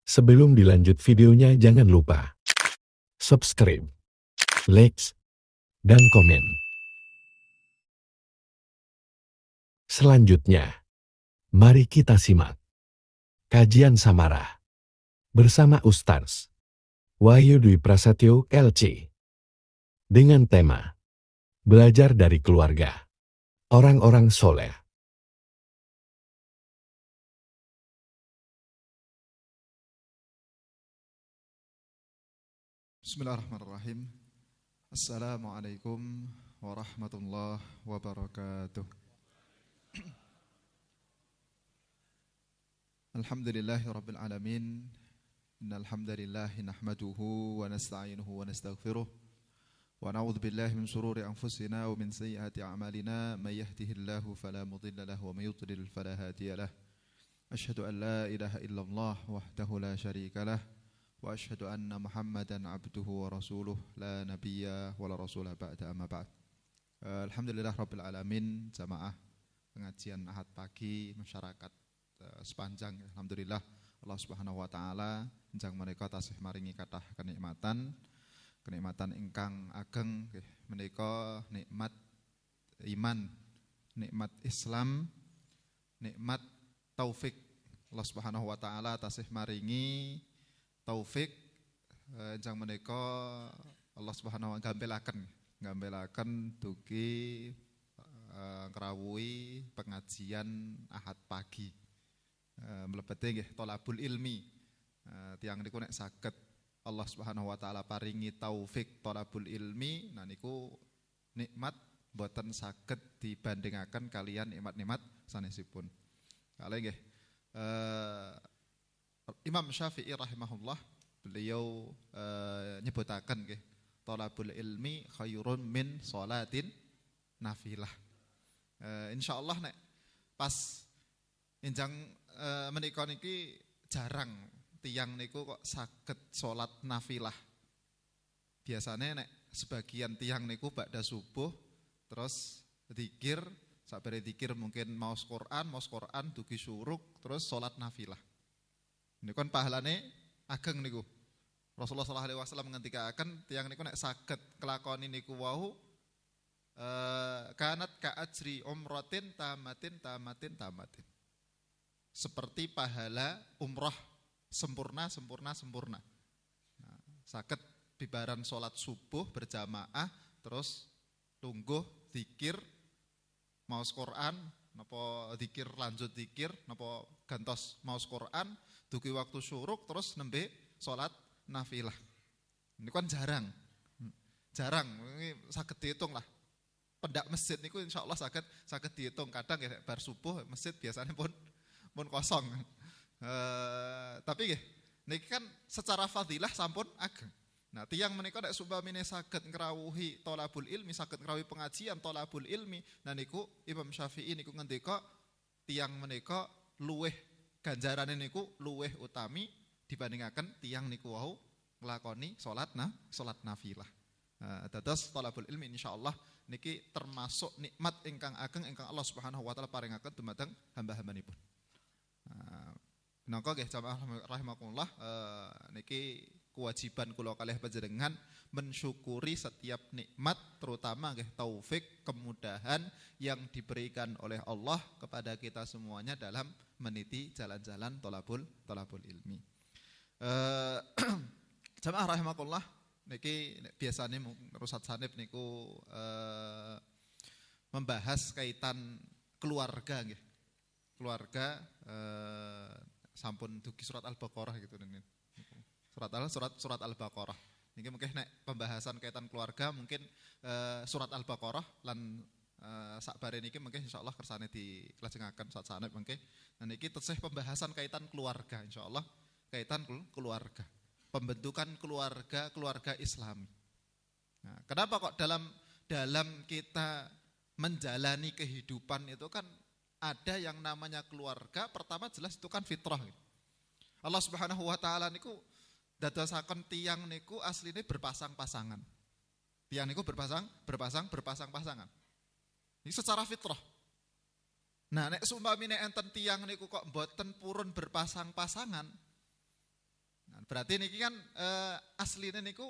Sebelum dilanjut videonya jangan lupa subscribe, like, dan komen. Selanjutnya, mari kita simak kajian Samarah bersama Ustaz Wahyu Dwi Prasetyo LC dengan tema Belajar dari Keluarga Orang-orang Soleh. Bismillahirrahmanirrahim. Assalamualaikum warahmatullahi wabarakatuh. Alhamdulillahi rabbil alamin. Innal hamdalillahi nahmaduhu wa nasta'inuhu wa nastaghfiruh. Wa na'udzu billahi min shururi anfusina wa min sayyiati a'malina. May yahdihillahu fala mudilla lahu wa may yudlil fala hadiya lahu. Asyhadu an la ilaha illallah wahdahu la syarika lahu. Wa asyhadu anna Muhammadan abduhu wa rasuluh la nabiyya wa la rasulah ba'da amma ba'd. Alhamdulillah rabbil alamin, jamaah pengajian Ahad pagi masyarakat sepanjang, alhamdulillah Allah Subhanahu wa taala njang menika tasih maringi kathah kenikmatan ingkang ageng nggih menika nikmat iman, nikmat Islam, nikmat taufik. Allah Subhanahu wa taala tasih maringi taufik njang menika Allah Subhanahu wa taala gambelaken dugi ngrawuhi pengajian Ahad pagi. Mlebete nggih thalabul ilmi. Tiyang niku nek saged Allah Subhanahu wa taala paringi taufik thalabul ilmi, nah niku nikmat boten saged dibandingaken kalian nikmat-nikmat sanesipun. Kalih nggih Imam Syafi'i rahimahullah beliau nyebutaken nggih thalabul ilmi khairun min sholatin nafilah. Insyaallah nek pas enjang menika niki jarang tiyang niku kok saged salat nafilah. Biasane nek sebagian tiyang niku ba'da subuh terus zikir, sabare zikir mungkin maos Quran dugi syuruk terus salat nafilah. Niku kan pahalane ageng niku. Rasulullah sallallahu alaihi wasallam ngendikaken tiyang niku nek saged kelakoni niku wau kanat ka ajri umratin tamatin. Seperti pahala umrah sempurna. Nah, saged bibaran salat subuh berjamaah terus lungguh zikir maos Quran napa zikir lanjut zikir napa gantos maos Quran dugi waktu syuruk terus nembe salat nafilah. Ini kan jarang, ini saged dihitung lah. Pendak masjid niku insyaallah saged dihitung. Kadang ya bar subuh masjid biasanya pun kosong. Tapi nggih niki kan secara fadilah sampun ageng. Nah, tiyang menika nek supamine saged ngrawuhi thalabul ilmi, saged ngrawuhi pengajian thalabul ilmi, nah niku Imam Syafi'i niku ngendika tiyang menika luweh ganjarane niku luweh utami dibandingaken tiyang niku wau nglakoni salat nafilah. Dados thalabul ilmi insyaallah niki termasuk nikmat ingkang ageng ingkang Allah Subhanahu wa taala paringaken dumateng hamba-hambanipun. Menangka nggih jamaah rahimakumullah, niki kewajiban kula kalih panjenengan mensyukuri setiap nikmat, terutama nggih taufik, kemudahan yang diberikan oleh Allah kepada kita semuanya dalam meniti jalan-jalan thalabul ilmi. Jamaah rahimakumullah, niki biasane rusat sanib niku membahas kaitan keluarga nggih. Keluarga sampun dugi surat Al-Baqarah gitu nih. Surat Al-Baqarah. Niki mungkin nek pembahasan kaitan keluarga mungkin surat Al-Baqarah lan sakbare niki mungkin insyaallah kersane dilajengaken saat sanep mungkin. Nah niki tesih pembahasan kaitan keluarga insyaallah, kaitan keluarga. Pembentukan keluarga Islami. Nah, kenapa kok dalam kita menjalani kehidupan itu kan ada yang namanya keluarga, pertama jelas itu kan fitrah. Allah Subhanahu wa taala niku dadosaken tiyang niku asline berpasang-pasangan. Tiyang niku berpasang-pasangan. Ini secara fitrah. Nah, nek sumpamine enten tiyang niku kok mboten purun berpasang-pasangan, Berarti niki kan aslinya niku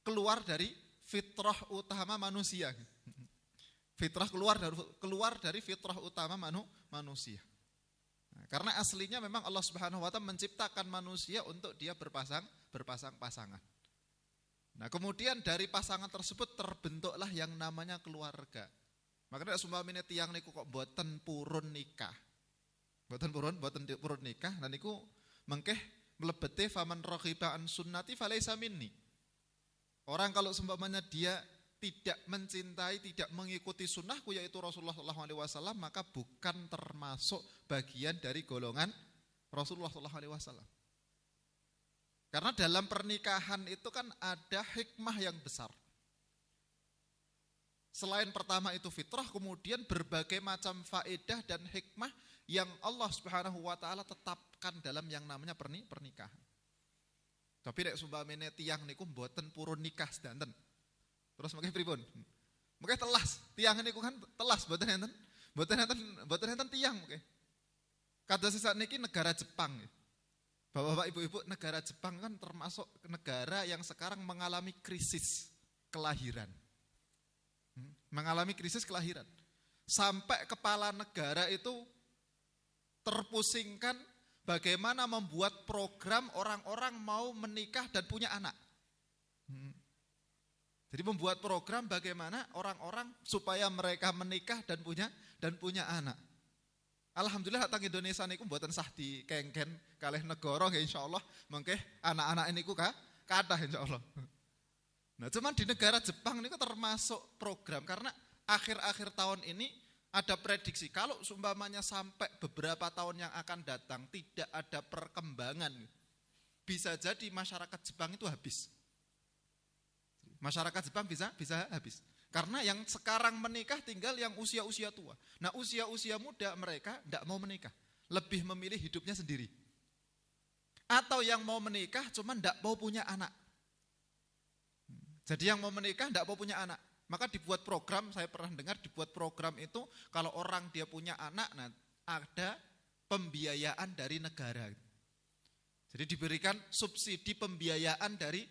keluar dari fitrah utama manusia. Fitrah keluar dari fitrah utama manusia. Nah, karena aslinya memang Allah Subhanahu wa taala menciptakan manusia untuk dia berpasang-pasangan. Nah, kemudian dari pasangan tersebut terbentuklah yang namanya keluarga. Makanya sumpamine tiyang niku kok boten purun nikah. Boten purun nikah, nah niku mengkeh mlebete faman raghiba an sunnati falaisa minni. Orang kalau seumpamanya dia tidak mencintai, tidak mengikuti sunnahku yaitu Rasulullah SAW, maka bukan termasuk bagian dari golongan Rasulullah SAW. Karena dalam pernikahan itu kan ada hikmah yang besar. Selain pertama itu fitrah, kemudian berbagai macam faedah dan hikmah yang Allah Subhanahu wa taala tetapkan dalam yang namanya pernikahan. Tapi nek sumpamane tiyang niku mboten purun nikah sedanten. Terus mengke pripun? Mengke telas, tiyang niku kan telas mboten enten. Mboten enten tiyang mengke. Kados sakniki negara Jepang. Bapak-bapak, ibu-ibu, negara Jepang kan termasuk negara yang sekarang mengalami krisis kelahiran. Mengalami krisis kelahiran. Sampai kepala negara itu terpusingkan bagaimana membuat program orang-orang mau menikah dan punya anak. Jadi membuat program bagaimana orang-orang supaya mereka menikah dan punya anak. Alhamdulillah tang Indonesia niku mboten sah dikengken kalih negara nggih insyaallah mengke anak-anak niku kathah insyaallah. Nah, cuman di negara Jepang niku termasuk program karena akhir-akhir tahun ini ada prediksi kalau seumpamanya sampai beberapa tahun yang akan datang tidak ada perkembangan, bisa jadi masyarakat Jepang itu habis. Masyarakat Jepang bisa habis. Karena yang sekarang menikah tinggal yang usia-usia tua. Nah, usia-usia muda mereka tidak mau menikah, lebih memilih hidupnya sendiri. Atau yang mau menikah cuman tidak mau punya anak. Jadi yang mau menikah tidak mau punya anak. Maka dibuat program, saya pernah dengar dibuat program itu kalau orang dia punya anak, nah ada pembiayaan dari negara. Jadi diberikan subsidi pembiayaan dari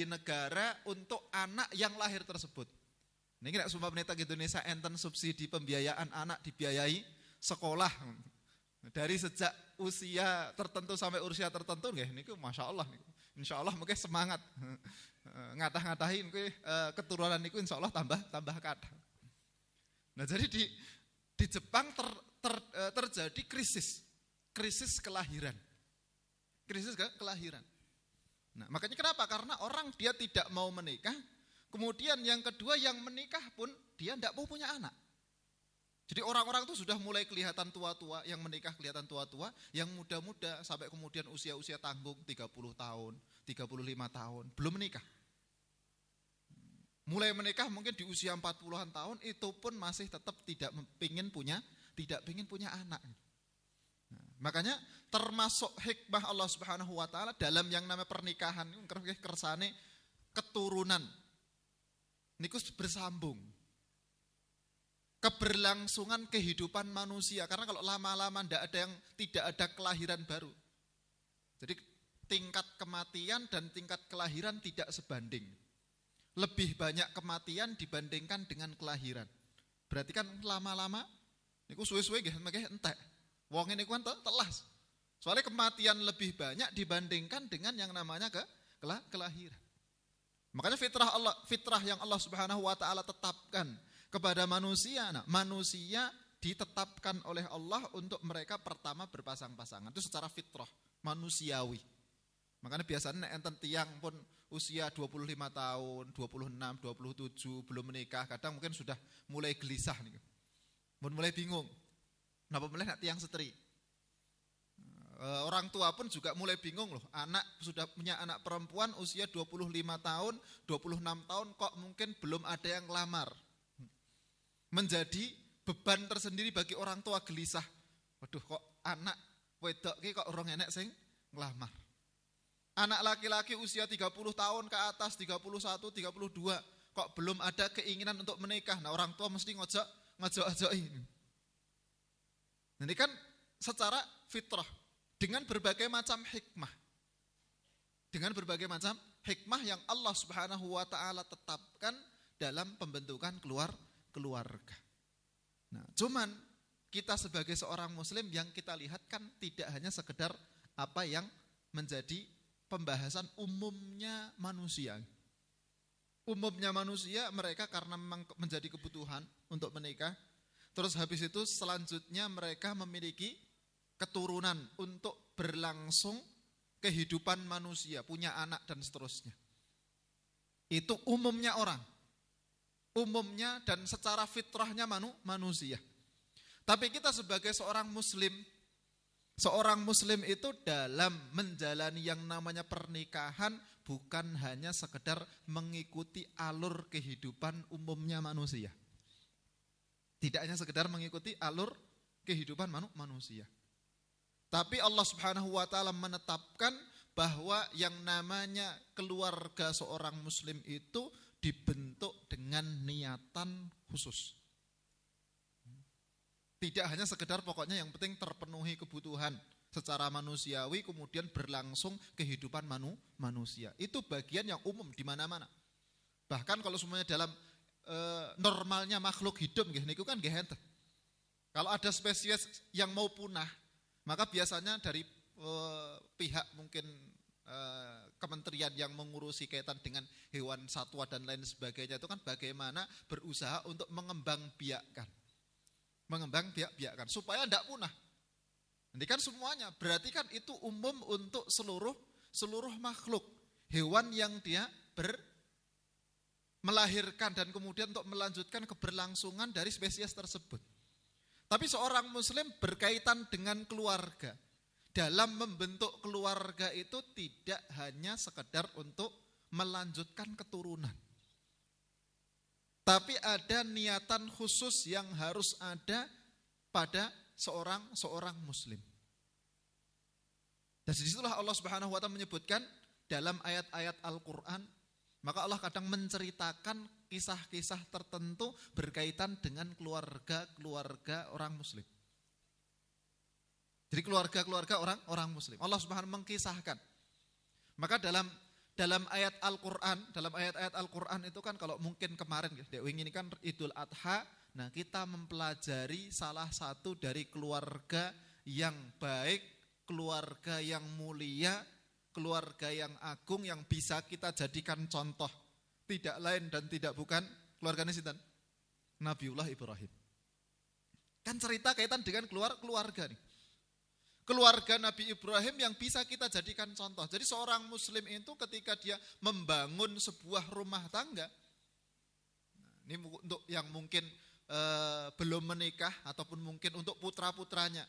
negara untuk anak yang lahir tersebut. Ini nek sumpah meneta Indonesia enten subsidi pembiayaan anak dibiayai sekolah dari sejak usia tertentu sampai usia tertentu nggih niku masyaallah niku. Insyaallah mungkin semangat ngatah-ngatahin keturunan niku insyaallah tambah kathah. Nah, jadi di Jepang terjadi krisis kelahiran. Krisis kelahiran. Nah, makanya kenapa? Karena orang dia tidak mau menikah. Kemudian yang kedua yang menikah pun dia tidak mau punya anak. Jadi orang-orang itu sudah mulai kelihatan tua-tua, yang menikah kelihatan tua-tua, yang muda-muda sampai kemudian usia-usia tanggung 30 tahun, 35 tahun, belum menikah. Mulai menikah mungkin di usia 40-an tahun itu pun masih tetap tidak ingin punya anak. Nah, makanya termasuk hikmah Allah Subhanahu wa taala dalam yang namanya pernikahan kersane keturunan niku bersambung. Keberlangsungan kehidupan manusia karena kalau lama-lama tidak ada kelahiran baru. Jadi tingkat kematian dan tingkat kelahiran tidak sebanding. Lebih banyak kematian dibandingkan dengan kelahiran. Berarti kan lama-lama niku suwe-suwe nggih entek. Wong niku kan telas. Soalnya kematian lebih banyak dibandingkan dengan yang namanya kelahiran. Makanya fitrah yang Allah Subhanahu wa taala tetapkan kepada manusia. Nah, manusia ditetapkan oleh Allah untuk mereka pertama berpasang-pasangan. Itu secara fitrah, manusiawi. Makanya biasanya enten tiang pun usia 25 tahun, 26, 27 belum menikah, kadang mungkin sudah mulai gelisah nih. Mulai bingung. Napa mulai nak tiang setri? Orang tua pun juga mulai bingung loh. Anak sudah punya anak perempuan usia 25 tahun, 26 tahun kok mungkin belum ada yang lamar. Menjadi beban tersendiri bagi orang tua gelisah. Waduh kok anak wedok ki kok urung enek sing nglamar. Anak laki-laki usia 30 tahun ke atas, 31, 32 kok belum ada keinginan untuk menikah. Nah, orang tua mesti ngojok-ngojoki. Ini kan secara fitrah dengan berbagai macam hikmah. dengan berbagai macam hikmah yang Allah Subhanahu wa taala tetapkan dalam pembentukan keluarga. Nah, cuman kita sebagai seorang muslim yang kita lihat kan tidak hanya sekedar apa yang menjadi pembahasan umumnya manusia. Umumnya manusia mereka karena memang menjadi kebutuhan untuk menikah. Terus habis itu selanjutnya mereka memiliki keturunan untuk berlangsung kehidupan manusia, punya anak dan seterusnya. Itu umumnya orang. Umumnya dan secara fitrahnya manusia. Tapi kita sebagai seorang muslim itu dalam menjalani yang namanya pernikahan bukan hanya sekedar mengikuti alur kehidupan umumnya manusia. Tidak hanya sekedar mengikuti alur kehidupan manusia. Tapi Allah Subhanahu wa taala menetapkan bahwa yang namanya keluarga seorang muslim itu dibentuk dengan niatan khusus. Tidak hanya sekedar pokoknya yang penting terpenuhi kebutuhan secara manusiawi kemudian berlangsung kehidupan manusia. Itu bagian yang umum di mana-mana. Bahkan kalau semuanya dalam normalnya makhluk hidup niku kan nggih enten. Kalau ada spesies yang mau punah, maka biasanya dari pihak mungkin kementerian yang mengurusi kaitan dengan hewan satwa dan lain sebagainya itu kan bagaimana berusaha untuk mengembangbiakkan supaya tidak punah. Nanti kan semuanya berarti kan itu umum untuk seluruh makhluk hewan yang dia melahirkan dan kemudian untuk melanjutkan keberlangsungan dari spesies tersebut. Tapi seorang muslim berkaitan dengan keluarga. Dalam membentuk keluarga itu tidak hanya sekedar untuk melanjutkan keturunan. Tapi ada niatan khusus yang harus ada pada seorang muslim. Dan disitulah Allah Subhanahu wa taala menyebutkan dalam ayat-ayat Al-Qur'an, maka Allah kadang menceritakan kisah-kisah tertentu berkaitan dengan keluarga orang muslim. Jadi keluarga orang muslim. Allah Subhanahu mengkisahkan. Maka dalam ayat ayat-ayat Al-Qur'an itu kan kalau mungkin kemarin ini kan Idul Adha, nah kita mempelajari salah satu dari keluarga yang baik, keluarga yang mulia, keluarga yang agung yang bisa kita jadikan contoh. Tidak lain dan tidak bukan keluarganya sinten? Nabiullah Ibrahim. Kan cerita kaitan dengan keluarga nih. Keluarga Nabi Ibrahim yang bisa kita jadikan contoh. Jadi seorang muslim itu ketika dia membangun sebuah rumah tangga, ini untuk yang mungkin belum menikah ataupun mungkin untuk putra-putranya.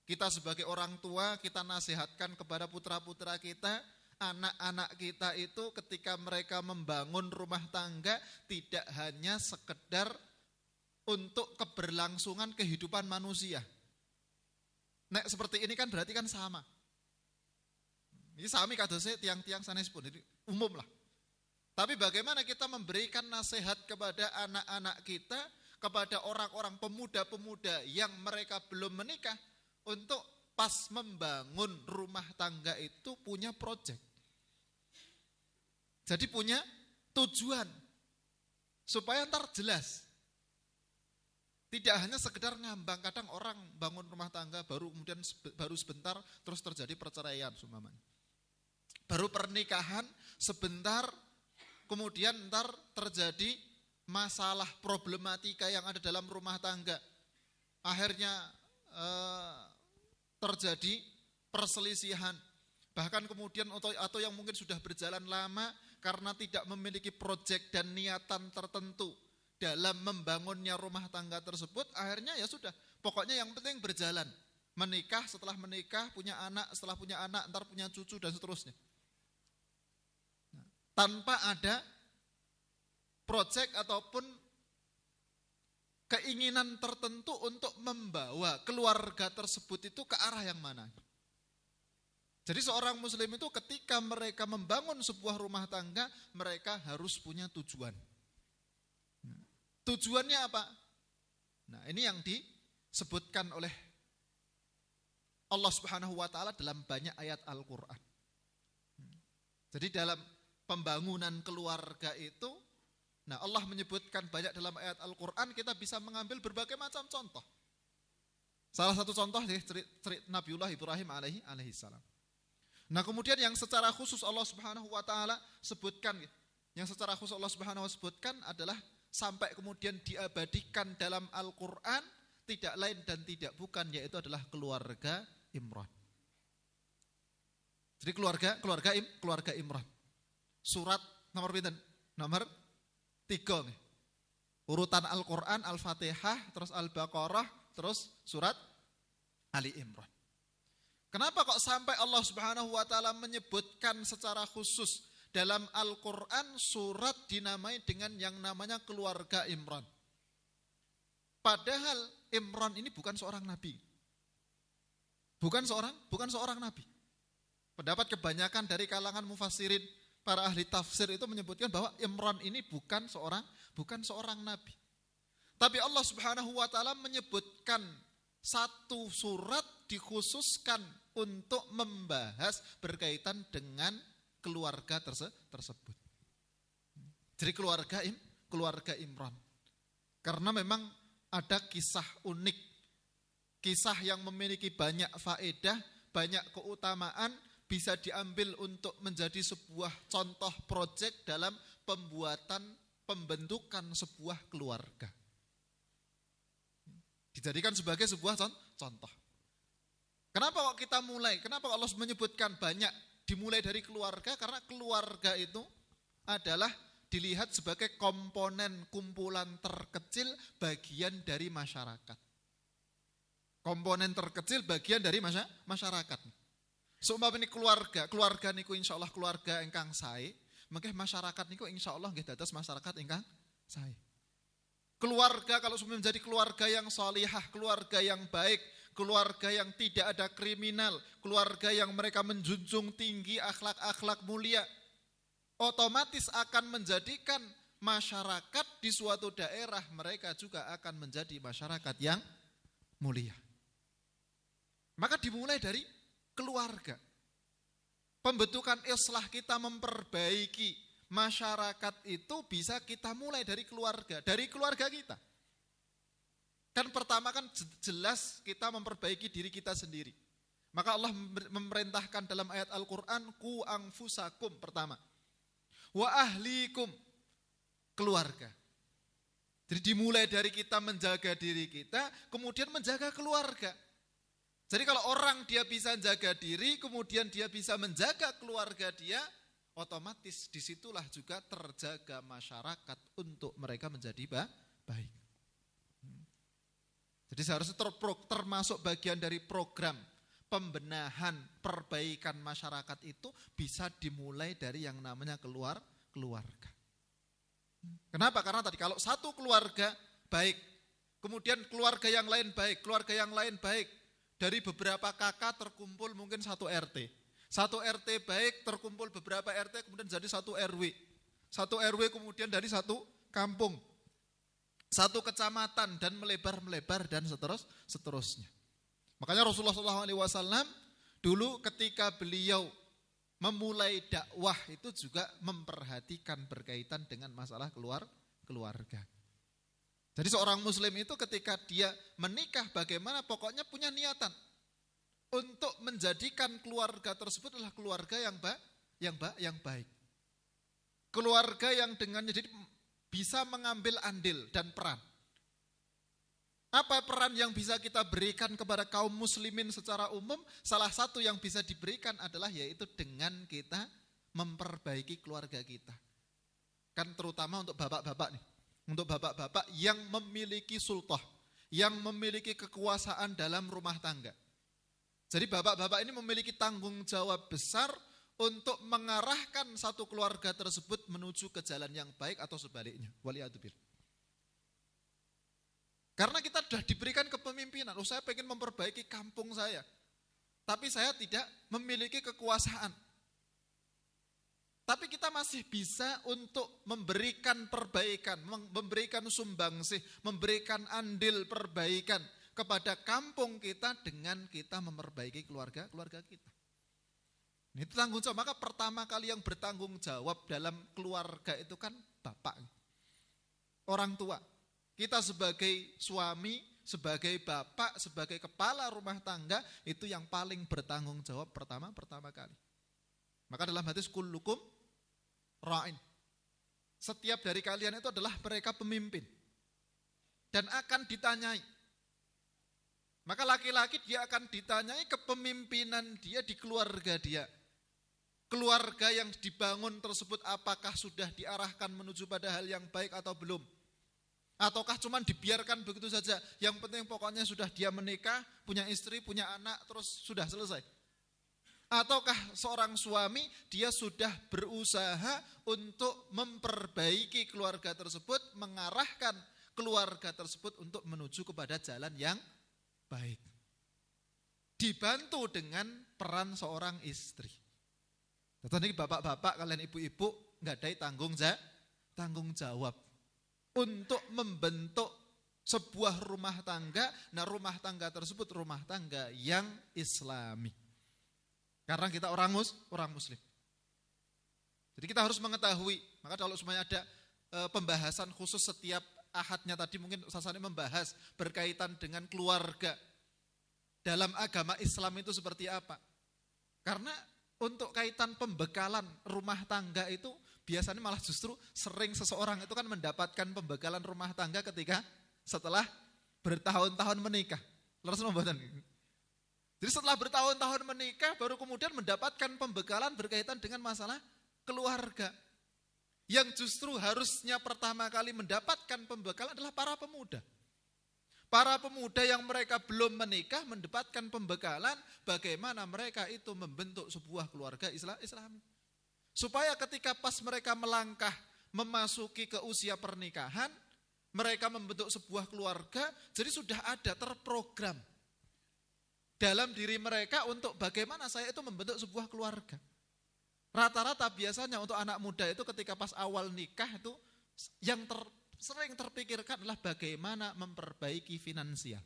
Kita sebagai orang tua kita nasihatkan kepada putra-putra kita, anak-anak kita itu ketika mereka membangun rumah tangga tidak hanya sekedar untuk keberlangsungan kehidupan manusia. Nek seperti ini kan berarti kan sama. Ini sami kadose tiang-tiang sanes pun, jadi umum lah. Tapi bagaimana kita memberikan nasihat kepada anak-anak kita, kepada orang-orang pemuda-pemuda yang mereka belum menikah, untuk pas membangun rumah tangga itu punya proyek. Jadi punya tujuan, supaya ntar jelas. Tidak hanya sekedar ngambang, kadang orang bangun rumah tangga baru sebentar terus terjadi perceraian seumpamanya. Baru pernikahan sebentar kemudian ntar terjadi masalah problematika yang ada dalam rumah tangga. Akhirnya terjadi perselisihan. Bahkan kemudian atau yang mungkin sudah berjalan lama karena tidak memiliki proyek dan niatan tertentu dalam membangunnya rumah tangga tersebut, akhirnya ya sudah, pokoknya yang penting berjalan. Menikah, setelah menikah, punya anak, setelah punya anak, ntar punya cucu dan seterusnya. Nah, tanpa ada proyek ataupun keinginan tertentu untuk membawa keluarga tersebut itu ke arah yang mana. Jadi seorang muslim itu ketika mereka membangun sebuah rumah tangga, mereka harus punya tujuan. Tujuannya apa? Nah, ini yang disebutkan oleh Allah Subhanahu wa taala dalam banyak ayat Al-Qur'an. Jadi dalam pembangunan keluarga itu, nah Allah menyebutkan banyak dalam ayat Al-Quran, kita bisa mengambil berbagai macam contoh. Salah satu contoh cerita Nabiullah Ibrahim alaihi salam. Nah kemudian yang secara khusus Allah Subhanahu wa taala sebutkan, yang secara khusus Allah Subhanahu wa taala sebutkan adalah sampai kemudian diabadikan dalam Al-Qur'an tidak lain dan tidak bukan, yaitu adalah keluarga Imran. Jadi keluarga Imran. Surat nomor pinten? Nomor 3. Urutan Al-Qur'an, Al-Fatihah, terus Al-Baqarah, terus surat Ali Imran. Kenapa kok sampai Allah Subhanahu wa taala menyebutkan secara khusus dalam Al-Qur'an surat dinamai dengan yang namanya keluarga Imran? Padahal Imran ini bukan seorang nabi. Bukan seorang nabi. Pendapat kebanyakan dari kalangan mufassirin, para ahli tafsir itu menyebutkan bahwa Imran ini bukan seorang nabi. Tapi Allah Subhanahu wa taala menyebutkan satu surat dikhususkan untuk membahas berkaitan dengan keluarga tersebut. Jadi keluarga Imran. Karena memang ada kisah unik, kisah yang memiliki banyak faedah, banyak keutamaan, bisa diambil untuk menjadi sebuah contoh proyek dalam pembentukan sebuah keluarga. Dijadikan sebagai sebuah contoh. Kenapa kok kita mulai? Kenapa Allah menyebutkan banyak dimulai dari keluarga? Karena keluarga itu adalah dilihat sebagai komponen kumpulan terkecil bagian dari masyarakat. Komponen terkecil bagian dari masyarakat. Seumpama ini keluarga niku insyaallah keluarga ingkang sae, mengke masyarakat niku insyaallah nggih dados masyarakat ingkang sae. Keluarga kalau sudah menjadi keluarga yang salihah, keluarga yang baik, keluarga yang tidak ada kriminal, keluarga yang mereka menjunjung tinggi akhlak-akhlak mulia, otomatis akan menjadikan masyarakat di suatu daerah mereka juga akan menjadi masyarakat yang mulia. Maka dimulai dari keluarga. Pembentukan islah kita memperbaiki masyarakat itu bisa kita mulai dari keluarga kita. Kan pertama kan jelas kita memperbaiki diri kita sendiri. Maka Allah memerintahkan dalam ayat Al-Quran, ku anfusakum pertama. Wa ahlikum, keluarga. Jadi dimulai dari kita menjaga diri kita, kemudian menjaga keluarga. Jadi kalau orang dia bisa menjaga diri, kemudian dia bisa menjaga keluarga dia, otomatis disitulah juga terjaga masyarakat untuk mereka menjadi baik. Jadi seharusnya termasuk bagian dari program pembenahan, perbaikan masyarakat itu bisa dimulai dari yang namanya keluarga. Kenapa? Karena tadi kalau satu keluarga baik, kemudian keluarga yang lain baik, dari beberapa kakak terkumpul mungkin satu RT. Satu RT baik terkumpul beberapa RT kemudian jadi satu RW. Satu RW kemudian dari satu kampung. Satu kecamatan dan melebar dan seterusnya. Makanya Rasulullah SAW dulu ketika beliau memulai dakwah itu juga memperhatikan berkaitan dengan masalah keluarga. Jadi seorang muslim itu ketika dia menikah bagaimana pokoknya punya niatan untuk menjadikan keluarga tersebut adalah keluarga yang baik. Keluarga yang dengannya jadi bisa mengambil andil dan peran. Apa peran yang bisa kita berikan kepada kaum muslimin secara umum? Salah satu yang bisa diberikan adalah yaitu dengan kita memperbaiki keluarga kita. Kan terutama untuk bapak-bapak nih. Untuk bapak-bapak yang memiliki sultah, yang memiliki kekuasaan dalam rumah tangga. Jadi bapak-bapak ini memiliki tanggung jawab besar untuk mengarahkan satu keluarga tersebut menuju ke jalan yang baik atau sebaliknya. Waliyadzubillah. Karena kita sudah diberikan kepemimpinan, saya pengen memperbaiki kampung saya, tapi saya tidak memiliki kekuasaan. Tapi kita masih bisa untuk memberikan perbaikan, memberikan sumbangsih, memberikan andil perbaikan kepada kampung kita dengan kita memperbaiki keluarga kita. Itu tanggung jawab. Maka pertama kali yang bertanggung jawab dalam keluarga itu kan bapak, orang tua. Kita sebagai suami, sebagai bapak, sebagai kepala rumah tangga, itu yang paling bertanggung jawab pertama kali. Maka dalam hadis kullukum ra'in. Setiap dari kalian itu adalah mereka pemimpin. Dan akan ditanyai. Maka laki-laki dia akan ditanyai kepemimpinan dia di keluarga dia. Keluarga yang dibangun tersebut apakah sudah diarahkan menuju pada hal yang baik atau belum? Ataukah cuma dibiarkan begitu saja? Yang penting pokoknya sudah dia menikah, punya istri, punya anak, terus sudah selesai. Ataukah seorang suami dia sudah berusaha untuk memperbaiki keluarga tersebut, mengarahkan keluarga tersebut untuk menuju kepada jalan yang baik. Dibantu dengan peran seorang istri. Tadi bapak-bapak, kalian ibu-ibu nggak ada tanggung jawab untuk membentuk sebuah rumah tangga. Nah, rumah tangga tersebut rumah tangga yang Islami. Karena kita orang Muslim. Jadi kita harus mengetahui. Maka kalau semuanya ada pembahasan khusus setiap ahadnya tadi mungkin Ustaz Sani membahas berkaitan dengan keluarga. Dalam agama Islam itu seperti apa? Karena untuk kaitan pembekalan rumah tangga itu biasanya malah justru sering seseorang itu kan mendapatkan pembekalan rumah tangga ketika setelah bertahun-tahun menikah. Jadi setelah bertahun-tahun menikah baru kemudian mendapatkan pembekalan berkaitan dengan masalah keluarga. Yang justru harusnya pertama kali mendapatkan pembekalan adalah para pemuda. Para pemuda yang mereka belum menikah mendapatkan pembekalan bagaimana mereka itu membentuk sebuah keluarga Islami. Supaya ketika pas mereka melangkah memasuki ke usia pernikahan, mereka membentuk sebuah keluarga, jadi sudah ada terprogram dalam diri mereka untuk bagaimana saya itu membentuk sebuah keluarga. Rata-rata biasanya untuk anak muda itu ketika pas awal nikah itu yang sering terpikirkan adalah bagaimana memperbaiki finansial.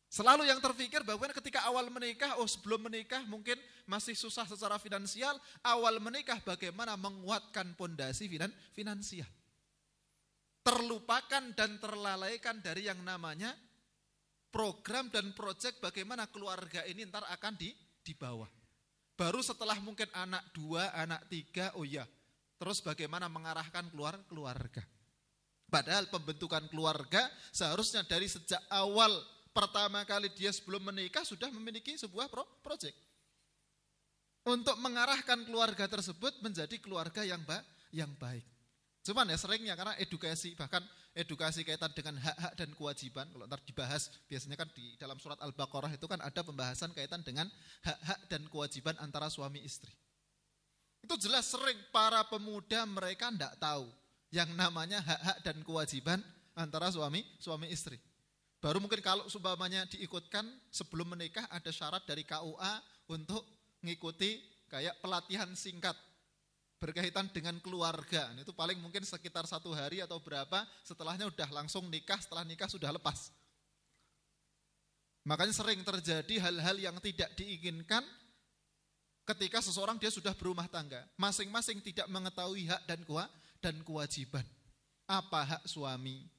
Selalu yang terpikir bahwa ketika awal menikah, sebelum menikah mungkin masih susah secara finansial, awal menikah bagaimana menguatkan pondasi finansial. Terlupakan dan terlalaikan dari yang namanya program dan proyek bagaimana keluarga ini ntar akan dibawa. Baru setelah mungkin anak 2, anak 3, terus bagaimana mengarahkan keluarga. Padahal pembentukan keluarga seharusnya dari sejak awal pertama kali dia sebelum menikah sudah memiliki sebuah proyek. Untuk mengarahkan keluarga tersebut menjadi keluarga yang baik. Cuman ya seringnya karena edukasi, bahkan edukasi kaitan dengan hak-hak dan kewajiban. Kalau ntar dibahas, biasanya kan di dalam surat Al-Baqarah itu kan ada pembahasan kaitan dengan hak-hak dan kewajiban antara suami istri. Itu jelas sering para pemuda mereka tidak tahu yang namanya hak-hak dan kewajiban antara suami istri. Baru mungkin kalau umpamanya diikutkan sebelum menikah ada syarat dari KUA untuk mengikuti kayak pelatihan singkat berkaitan dengan keluarga. Itu paling mungkin sekitar 1 hari atau berapa, setelahnya udah langsung nikah, setelah nikah sudah lepas. Makanya sering terjadi hal-hal yang tidak diinginkan ketika seseorang dia sudah berumah tangga, masing-masing tidak mengetahui hak dan kewajiban. Apa hak suami,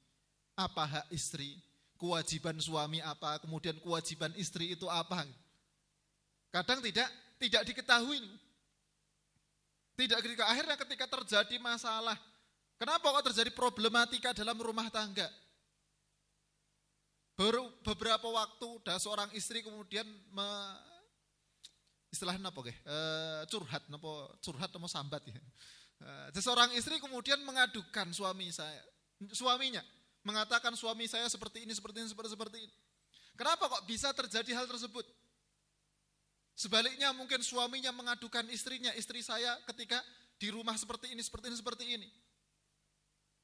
apa hak istri, kewajiban suami apa, kemudian kewajiban istri itu apa. Kadang tidak diketahui. Tidak ketika akhirnya ketika terjadi masalah, kenapa kok terjadi problematika dalam rumah tangga? Baru beberapa waktu ada seorang istri kemudian istilahnya apa curhat apa sambat ya. Seorang istri kemudian mengadukan suaminya mengatakan suami saya seperti ini. Kenapa kok bisa terjadi hal tersebut? Sebaliknya mungkin suaminya mengadukan istrinya, istri saya ketika di rumah seperti ini.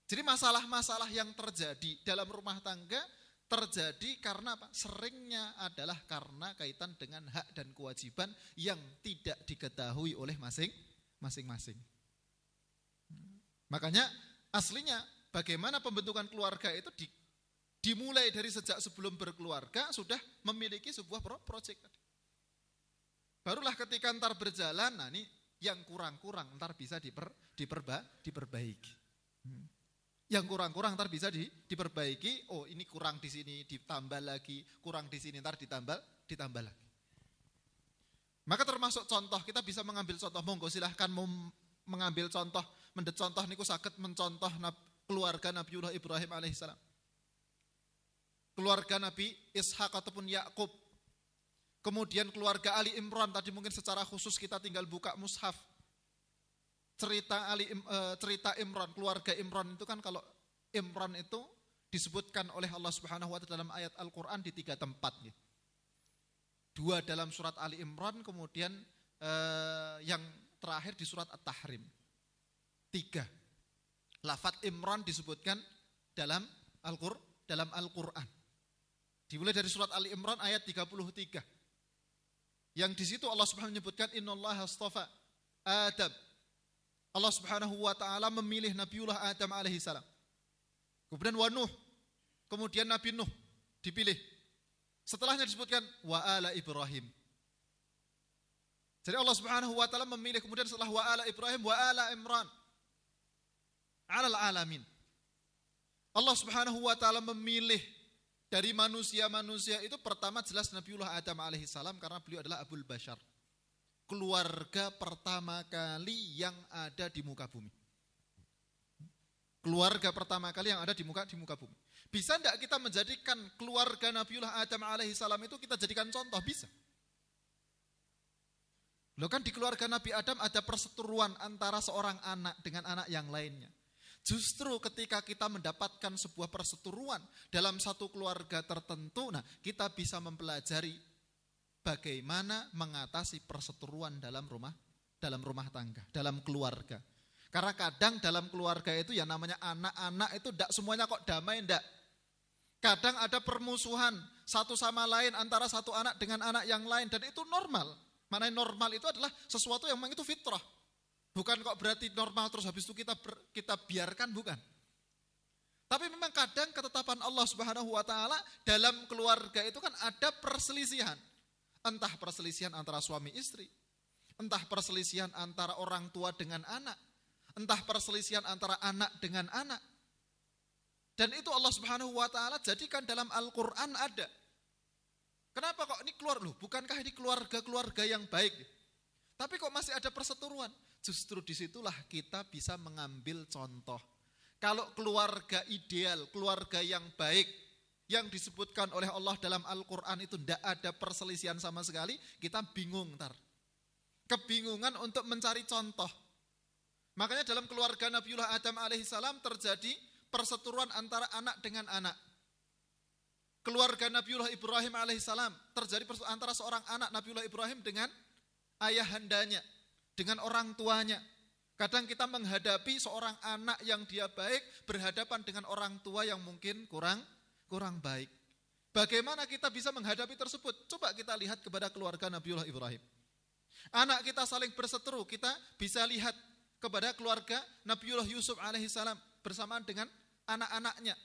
Jadi masalah-masalah yang terjadi dalam rumah tangga terjadi karena apa? Seringnya adalah karena kaitan dengan hak dan kewajiban yang tidak diketahui oleh masing-masing. Makanya aslinya bagaimana pembentukan keluarga itu dimulai dari sejak sebelum berkeluarga sudah memiliki sebuah proyek. Barulah ketika ntar berjalan, nah ini yang kurang-kurang ntar bisa diperbaiki. Yang kurang-kurang ntar bisa diperbaiki. Oh, ini kurang di sini, ditambah lagi, kurang di sini, ntar ditambah lagi. Maka termasuk contoh, kita bisa mengambil contoh. Monggo silahkan mengambil contoh, contoh niku saged mencontoh keluarga Nabiullah Ibrahim alaihissalam. Keluarga Nabi Ishak ataupun Yakub. Kemudian keluarga Ali Imran, tadi mungkin secara khusus kita tinggal buka mushaf. Cerita Imran, keluarga Imran itu kan, kalau Imran itu disebutkan oleh Allah Subhanahu wa taala dalam ayat Al-Qur'an di 3 tempat gitu. 2 dalam surat Ali Imran, kemudian yang terakhir di surat At-Tahrim. 3. Lafaz Imran disebutkan dalam Al-Qur'an. Dimulai dari surat Ali Imran ayat 33. Yang di situ Allah Subhanahu menyebutkan innallaha astafa Adam. Allah Subhanahu wa taala memilih Nabiullah Adam alaihi salam. Kemudian wa Nuh. Kemudian Nabi Nuh dipilih. Setelahnya disebutkan wa ala Ibrahim. Jadi Allah Subhanahu wa taala memilih, kemudian setelah wa ala Ibrahim wa ala Imran. Alal alamin. Allah Subhanahu wa taala memilih dari manusia-manusia itu, pertama jelas Nabiullah Adam alaihi salam karena beliau adalah Abul Bashar. Keluarga pertama kali yang ada di muka bumi. Keluarga pertama kali yang ada di muka bumi. Bisa enggak kita menjadikan keluarga Nabiullah Adam alaihi salam itu kita jadikan contoh? Bisa. Loh kan di keluarga Nabi Adam ada perseteruan antara seorang anak dengan anak yang lainnya. Justru ketika kita mendapatkan sebuah perseteruan dalam satu keluarga tertentu, nah kita bisa mempelajari bagaimana mengatasi perseteruan dalam rumah tangga, dalam keluarga. Karena kadang dalam keluarga itu yang namanya anak-anak itu tidak semuanya kok damai, tidak. Kadang ada permusuhan satu sama lain antara satu anak dengan anak yang lain, dan itu normal. Maknanya normal itu adalah sesuatu yang memang itu fitrah. Bukan kok berarti normal terus habis itu kita biarkan, bukan. Tapi memang kadang ketetapan Allah Subhanahu wa taala dalam keluarga itu kan ada perselisihan. Entah perselisihan antara suami istri, entah perselisihan antara orang tua dengan anak, entah perselisihan antara anak dengan anak. Dan itu Allah Subhanahu wa taala jadikan dalam Al-Qur'an ada. Kenapa kok ini keluar loh? Bukankah ini keluarga-keluarga yang baik? Tapi kok masih ada perseteruan? Justru disitulah kita bisa mengambil contoh. Kalau keluarga ideal, keluarga yang baik, yang disebutkan oleh Allah dalam Al-Quran itu tidak ada perselisihan sama sekali, kita bingung ntar. Kebingungan untuk mencari contoh. Makanya dalam keluarga Nabiullah Adam alaihissalam terjadi perseteruan antara anak dengan anak. Keluarga Nabiullah Ibrahim alaihissalam terjadi antara seorang anak Nabiullah Ibrahim dengan ayahandanya, dengan orang tuanya. Kadang kita menghadapi seorang anak yang dia baik berhadapan dengan orang tua yang mungkin kurang baik. Bagaimana kita bisa menghadapi tersebut? Coba kita lihat kepada keluarga Nabiullah Ibrahim. Anak kita saling berseteru, kita bisa lihat kepada keluarga Nabiullah Yusuf alaihissalam bersamaan dengan anak-anaknya.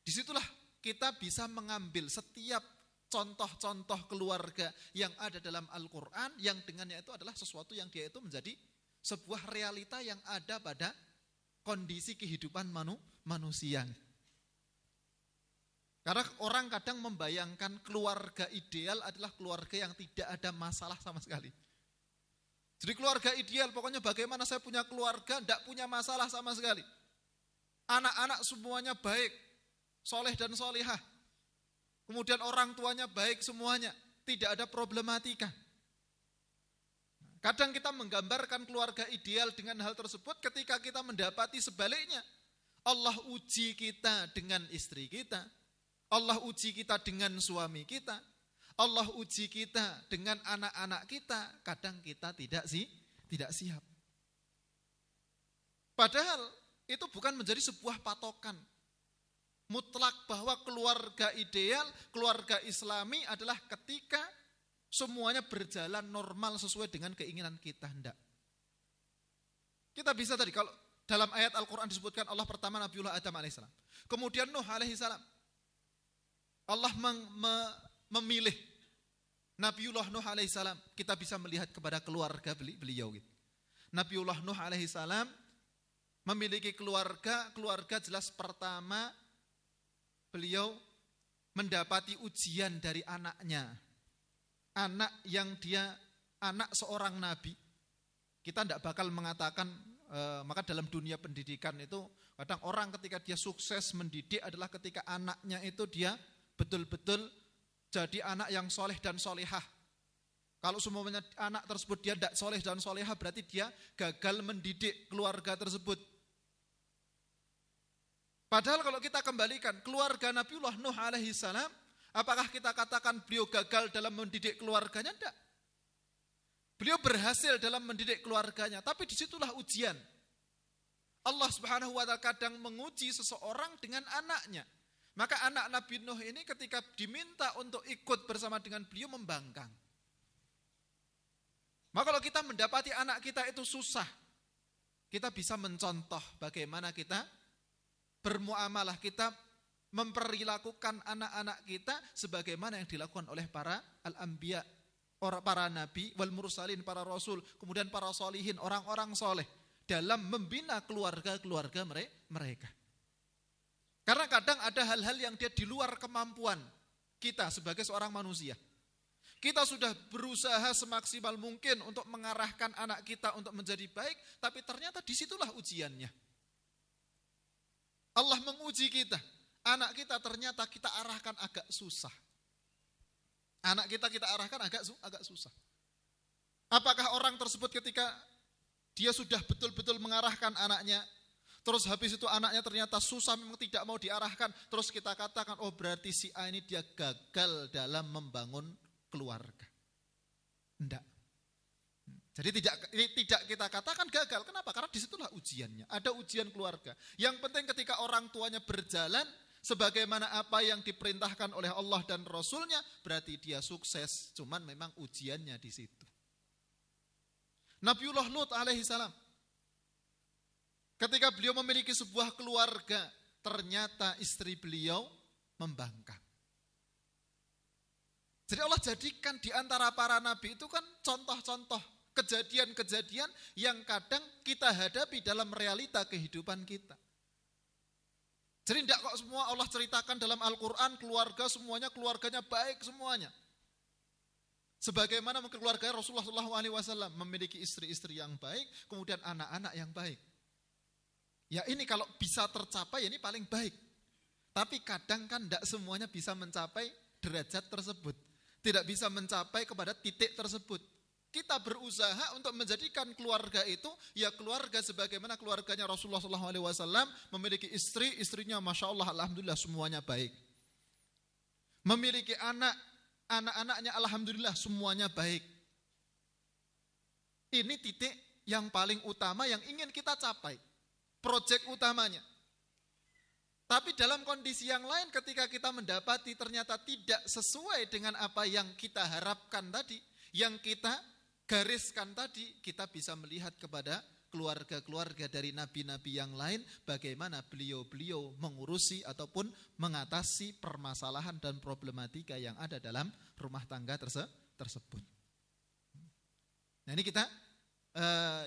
Disitulah kita bisa mengambil setiap contoh-contoh keluarga yang ada dalam Al-Quran, yang dengannya itu adalah sesuatu yang dia itu menjadi sebuah realita yang ada pada kondisi kehidupan manusia. Karena orang kadang membayangkan keluarga ideal adalah keluarga yang tidak ada masalah sama sekali. Jadi keluarga ideal pokoknya bagaimana saya punya keluarga tidak punya masalah sama sekali. Anak-anak semuanya baik, soleh dan solihah. Kemudian orang tuanya baik semuanya, tidak ada problematika. Kadang kita menggambarkan keluarga ideal dengan hal tersebut ketika kita mendapati sebaliknya. Allah uji kita dengan istri kita, Allah uji kita dengan suami kita, Allah uji kita dengan anak-anak kita. Kadang kita tidak siap. Padahal itu bukan menjadi sebuah patokan mutlak bahwa keluarga ideal, keluarga Islami adalah ketika semuanya berjalan normal sesuai dengan keinginan kita. Hendak. Kita bisa tadi kalau dalam ayat Al-Quran disebutkan Allah pertama Nabiullah Adam alaihissalam. Kemudian Nuh alaihissalam. Allah memilih Nabiullah Nuh alaihissalam, kita bisa melihat kepada keluarga beliau. Nabiullah Nuh alaihissalam memiliki keluarga jelas pertama beliau mendapati ujian dari anaknya. Anak yang dia anak seorang nabi. Kita tidak bakal mengatakan, maka dalam dunia pendidikan itu kadang orang ketika dia sukses mendidik adalah ketika anaknya itu dia betul-betul jadi anak yang soleh dan solehah. Kalau semuanya anak tersebut dia tidak soleh dan solehah, berarti dia gagal mendidik keluarga tersebut. Padahal kalau kita kembalikan keluarga Nabiullah Nuh alaihissalam, apakah kita katakan beliau gagal dalam mendidik keluarganya? Tidak. Beliau berhasil dalam mendidik keluarganya, tapi disitulah ujian. Allah Subhanahu wa ta'ala kadang menguji seseorang dengan anaknya. Maka anak Nabi Nuh ini ketika diminta untuk ikut bersama dengan beliau membangkang. Maka kalau kita mendapati anak kita itu susah, kita bisa mencontoh bagaimana kita bermuamalah, kita memperlakukan anak-anak kita sebagaimana yang dilakukan oleh para al-anbiya, para nabi, wal mursalin, para rasul, kemudian para solihin, orang-orang soleh dalam membina keluarga-keluarga mereka. Karena kadang ada hal-hal yang dia di luar kemampuan kita sebagai seorang manusia. Kita sudah berusaha semaksimal mungkin untuk mengarahkan anak kita untuk menjadi baik, tapi ternyata disitulah ujiannya. Allah menguji kita. Anak kita ternyata kita arahkan agak susah. Anak kita arahkan agak susah. Apakah orang tersebut ketika dia sudah betul-betul mengarahkan anaknya, terus habis itu anaknya ternyata susah, memang tidak mau diarahkan, terus kita katakan, oh berarti si A ini dia gagal dalam membangun keluarga. Tidak. Jadi tidak kita katakan gagal. Kenapa? Karena disitulah ujiannya. Ada ujian keluarga. Yang penting ketika orang tuanya berjalan sebagaimana apa yang diperintahkan oleh Allah dan Rasulnya, berarti dia sukses. Cuman memang ujiannya di situ. Nabiullah Lut alaihissalam, ketika beliau memiliki sebuah keluarga, ternyata istri beliau membangkang. Jadi Allah jadikan di antara para nabi itu kan contoh-contoh kejadian-kejadian yang kadang kita hadapi dalam realita kehidupan kita. Jadi tidak kok semua Allah ceritakan dalam Al-Quran keluarga semuanya, keluarganya baik semuanya. Sebagaimana mungkin keluarga Rasulullah SAW memiliki istri-istri yang baik, kemudian anak-anak yang baik. Ya ini kalau bisa tercapai, ya ini paling baik. Tapi kadang kan tidak semuanya bisa mencapai derajat tersebut. Tidak bisa mencapai kepada titik tersebut. Kita berusaha untuk menjadikan keluarga itu, ya keluarga sebagaimana keluarganya Rasulullah SAW memiliki istri, istrinya Masya Allah, Alhamdulillah semuanya baik. Memiliki anak-anaknya Alhamdulillah semuanya baik. Ini titik yang paling utama yang ingin kita capai. Proyek utamanya. Tapi dalam kondisi yang lain ketika kita mendapati ternyata tidak sesuai dengan apa yang kita harapkan tadi, yang kita gariskan tadi, kita bisa melihat kepada keluarga-keluarga dari nabi-nabi yang lain, bagaimana beliau-beliau mengurusi ataupun mengatasi permasalahan dan problematika yang ada dalam rumah tangga tersebut. Nah ini kita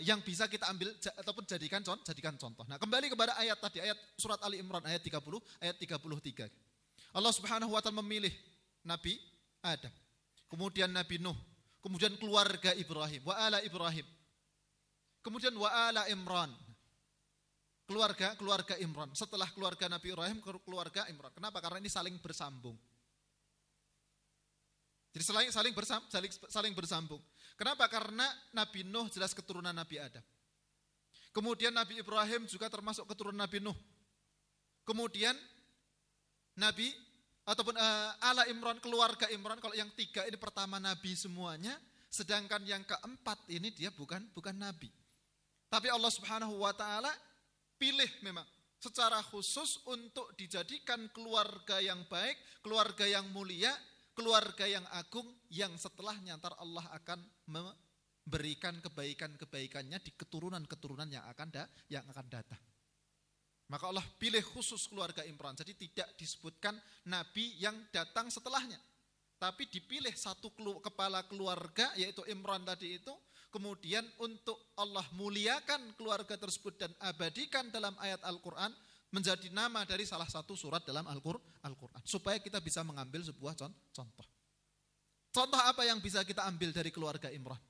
yang bisa kita ambil ataupun jadikan contoh. Nah kembali kepada ayat tadi, ayat surat Ali Imran ayat 30, ayat 33. Allah Subhanahu wa ta'ala memilih Nabi Adam, kemudian Nabi Nuh, kemudian keluarga Ibrahim, wa ala Ibrahim, kemudian wa ala Imran, keluarga Imran. Setelah keluarga Nabi Ibrahim, keluarga Imran. Kenapa? Karena ini saling bersambung. Jadi saling bersambung. Kenapa? Karena Nabi Nuh jelas keturunan Nabi Adam. Kemudian Nabi Ibrahim juga termasuk keturunan Nabi Nuh. Kemudian Nabi ataupun ala Imran, keluarga Imran, kalau yang tiga ini pertama Nabi semuanya, sedangkan yang keempat ini dia bukan Nabi. Tapi Allah Subhanahu wa ta'ala pilih memang secara khusus untuk dijadikan keluarga yang baik, keluarga yang mulia, keluarga yang agung, yang setelahnya ntar Allah akan memberikan kebaikan-kebaikannya di keturunan-keturunan yang akan datang. Maka Allah pilih khusus keluarga Imran. Jadi tidak disebutkan nabi yang datang setelahnya. tapi dipilih satu kepala keluarga, yaitu Imran tadi itu, kemudian untuk Allah muliakan keluarga tersebut dan abadikan dalam ayat Al-Quran, menjadi nama dari salah satu surat dalam Al-Quran, supaya kita bisa mengambil sebuah contoh. Contoh apa yang bisa kita ambil dari keluarga Imran?